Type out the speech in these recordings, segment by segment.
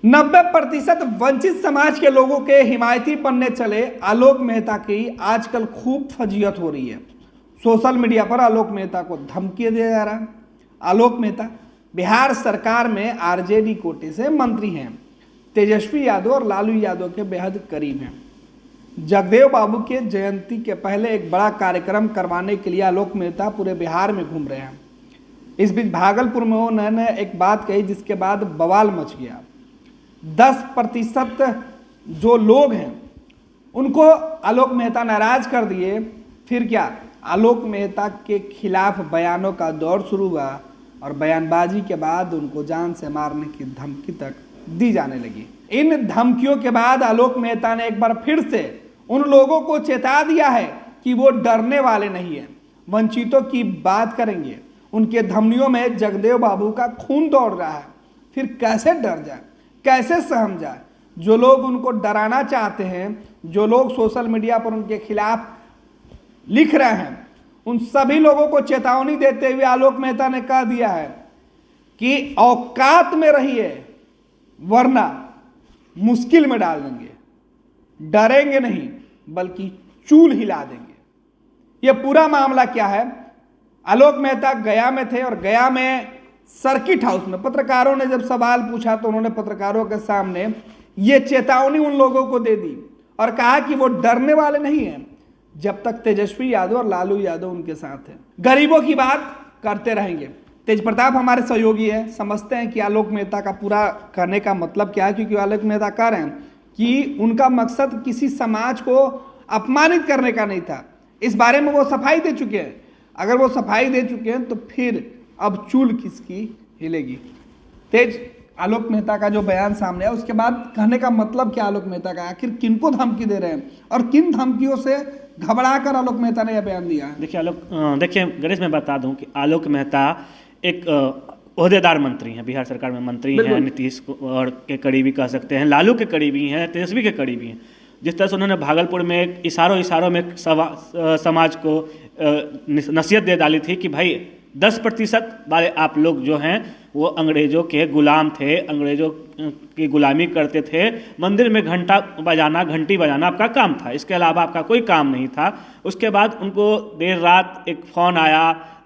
90% वंचित समाज के लोगों के हिमायती बनने चले आलोक मेहता की आजकल खूब फजीयत हो रही है। सोशल मीडिया पर आलोक मेहता को धमकी दिया जा रहा है। आलोक मेहता बिहार सरकार में आरजेडी कोटे से मंत्री हैं। तेजस्वी यादव और लालू यादव के बेहद करीब हैं। जगदेव बाबू के जयंती के पहले एक बड़ा कार्यक्रम करवाने के लिए आलोक मेहता पूरे बिहार में घूम रहे हैं। इस बीच भागलपुर में उन्होंने एक बात कही जिसके बाद बवाल मच गया। 10% जो लोग हैं उनको आलोक मेहता नाराज कर दिए। फिर क्या, आलोक मेहता के खिलाफ बयानों का दौर शुरू हुआ और बयानबाजी के बाद उनको जान से मारने की धमकी तक दी जाने लगी। इन धमकियों के बाद आलोक मेहता ने एक बार फिर से उन लोगों को चेता दिया है कि वो डरने वाले नहीं हैं। वंचितों की बात करेंगे, उनके धमनियों में जगदेव बाबू का खून दौड़ रहा है। फिर कैसे डर जाए, कैसे सहम जाए? जो लोग उनको डराना चाहते हैं, जो लोग सोशल मीडिया पर उनके खिलाफ लिख रहे हैं, उन सभी लोगों को चेतावनी देते हुए आलोक मेहता ने कह दिया है कि औकात में रहिए वरना मुश्किल में डाल देंगे। डरेंगे नहीं बल्कि चूल हिला देंगे। यह पूरा मामला क्या है? आलोक मेहता गया में थे और गया में सर्किट हाउस में पत्रकारों ने जब सवाल पूछा तो उन्होंने पत्रकारों के सामने ये चेतावनी उन लोगों को दे दी और कहा कि वो डरने वाले नहीं हैं जब तक तेजस्वी यादव और लालू यादव उनके साथ हैं। गरीबों की बात करते रहेंगे। तेज प्रताप हमारे सहयोगी है, समझते हैं कि आलोक मेहता का पूरा करने का मतलब क्या है, क्योंकि आलोक मेहता कह रहे हैं कि उनका मकसद किसी समाज को अपमानित करने का नहीं था। इस बारे में वो सफाई दे चुके हैं। अगर वो सफाई दे चुके हैं तो फिर अब चूल किसकी हिलेगी? तेज, आलोक मेहता का जो बयान सामने है उसके बाद कहने का मतलब क्या आलोक मेहता का? आखिर किनको धमकी दे रहे हैं और किन धमकियों से घबराकर आलोक मेहता ने यह बयान दिया? देखिए गणेश, मैं बता दूं कि आलोक मेहता एक ओहदेदार मंत्री हैं, बिहार सरकार में मंत्री हैं, नीतीश और के करीबी कह सकते हैं, लालू के करीबी हैं, तेजस्वी के करीबी हैं। जिस तरह से उन्होंने भागलपुर में इशारों में समाज को नसीहत दे डाली थी कि भाई 10% वाले आप लोग जो हैं वो अंग्रेज़ों के गुलाम थे, अंग्रेज़ों की गुलामी करते थे, मंदिर में घंटी बजाना आपका काम था, इसके अलावा आपका कोई काम नहीं था। उसके बाद उनको देर रात एक फ़ोन आया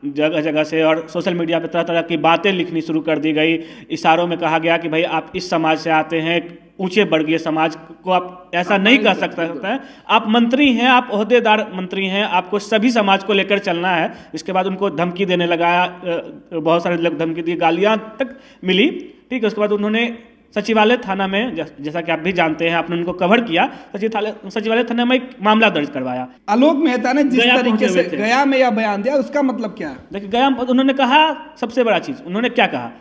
जगह जगह से और सोशल मीडिया पर तरह तरह की बातें लिखनी शुरू कर दी गई। इशारों में कहा गया कि भाई आप इस समाज से आते हैं, ऊंचे वर्गीय समाज को आप ऐसा नहीं कर सकते हैं, आप मंत्री हैं, आप ओहदेदार मंत्री हैं, आपको सभी समाज को लेकर चलना है। इसके बाद उनको धमकी देने लगाया, बहुत सारे लोग धमकी दी, गालियां तक मिली। ठीक है, उसके बाद उन्होंने सचिवालय थाना में, जैसा कि आप भी जानते हैं, आपने उनको कवर किया, सचिवालय थाना में एक मामला दर्ज करवाया। आलोक मेहता ने जिस तरीके से गया में यह बयान दिया उसका मतलब क्या है? देखिए, गया उन्होंने कहा, सबसे बड़ा चीज उन्होंने क्या कहा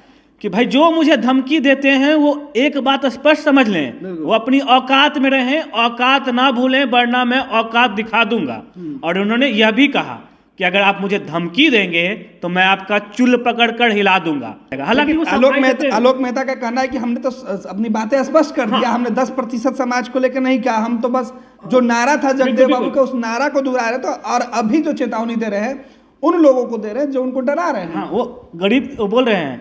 कि भाई जो मुझे धमकी देते हैं वो एक बात स्पष्ट समझ लें, वो अपनी औकात में रहें, औकात ना भूलें वरना मैं औकात दिखा दूंगा। और उन्होंने यह भी कहा कि अगर आप मुझे धमकी देंगे तो मैं आपका चुल पकड़कर हिला दूंगा। हालांकि आलोक मेहता का कहना है कि हमने तो अपनी बातें स्पष्ट कर दिया, हमने 10% समाज को लेकर नहीं कहा, हम तो बस जो नारा था जगदेव बाबू का उस नारा को दोहरा रहे थे। और अभी जो चेतावनी दे रहे हैं उन लोगों को दे रहे हैं जो उनको डरा रहे हैं। वो गरीब बोल रहे हैं,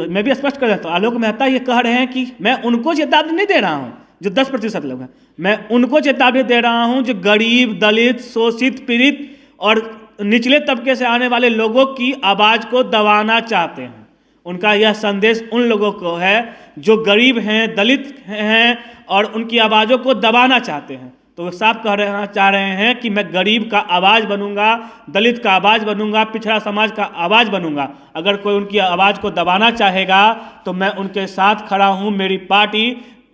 मैं भी स्पष्ट कर देता हूँ। आलोक मेहता ये कह रहे हैं कि मैं उनको चेतावनी नहीं दे रहा हूँ जो 10% लोग हैं, मैं उनको चेतावनी दे रहा हूँ जो गरीब, दलित, शोषित, पीड़ित और निचले तबके से आने वाले लोगों की आवाज़ को दबाना चाहते हैं। उनका यह संदेश उन लोगों को है जो गरीब हैं, दलित हैं और उनकी आवाज़ों को दबाना चाहते हैं। तो वो साफ चाह रहे हैं कि मैं गरीब का आवाज़ बनूंगा, दलित का आवाज़ बनूंगा, पिछड़ा समाज का आवाज़ बनूंगा। अगर कोई उनकी आवाज़ को दबाना चाहेगा तो मैं उनके साथ खड़ा हूं, मेरी पार्टी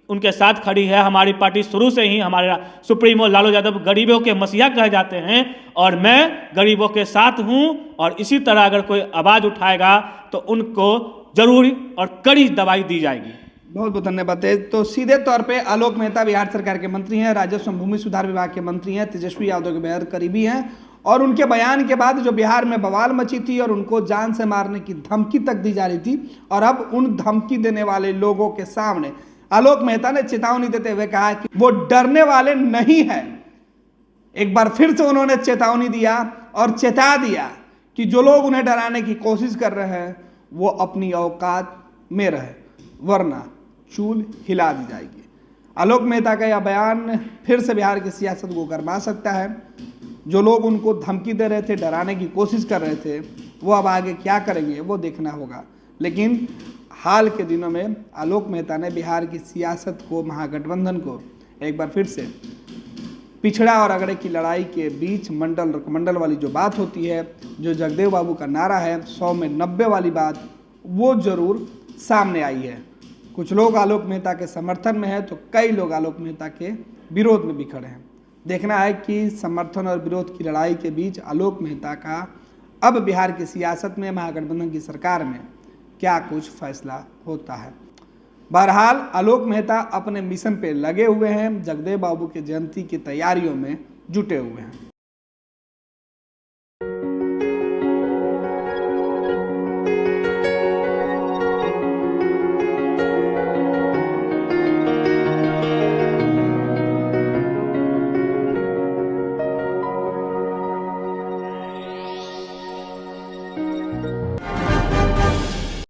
उनके साथ खड़ी है। हमारी पार्टी शुरू से ही, हमारा सुप्रीमो लालू यादव गरीबों के मसीहा कहे जाते हैं और मैं गरीबों के साथ हूं। और इसी तरह अगर कोई आवाज़ उठाएगा तो उनको जरूरी और कड़ी दवाई दी जाएगी। बहुत बहुत धन्यवाद। तो सीधे तौर पे आलोक मेहता बिहार सरकार के मंत्री हैं, राजस्व भूमि सुधार विभाग के मंत्री हैं, तेजस्वी यादव के बेहद करीबी हैं और उनके बयान के बाद जो बिहार में बवाल मची थी और उनको जान से मारने की धमकी तक दी जा रही थी, और अब उन धमकी देने वाले लोगों के सामने आलोक मेहता ने चेतावनी देते हुए कहा कि वो डरने वाले नहीं है। एक बार फिर से उन्होंने चेतावनी दिया और चेता दिया कि जो लोग उन्हें डराने की कोशिश कर रहे हैं वो अपनी औकात में रहे वरना चूल हिला दी जाएगी। आलोक मेहता का यह बयान फिर से बिहार की सियासत को गरमा सकता है। जो लोग उनको धमकी दे रहे थे, डराने की कोशिश कर रहे थे, वो अब आगे क्या करेंगे वो देखना होगा। लेकिन हाल के दिनों में आलोक मेहता ने बिहार की सियासत को, महागठबंधन को एक बार फिर से पिछड़ा और अगड़े की लड़ाई के बीच मंडल रकमंडल वाली जो बात होती है, जो जगदेव बाबू का नारा है 100 में 90 वाली बात, वो जरूर सामने आई है। कुछ लोग आलोक मेहता के समर्थन में है तो कई लोग आलोक मेहता के विरोध में भी खड़े हैं। देखना है कि समर्थन और विरोध की लड़ाई के बीच आलोक मेहता का अब बिहार की सियासत में, महागठबंधन की सरकार में क्या कुछ फैसला होता है। बहरहाल आलोक मेहता अपने मिशन पे लगे हुए हैं, जगदेव बाबू के जयंती की तैयारियों में जुटे हुए हैं।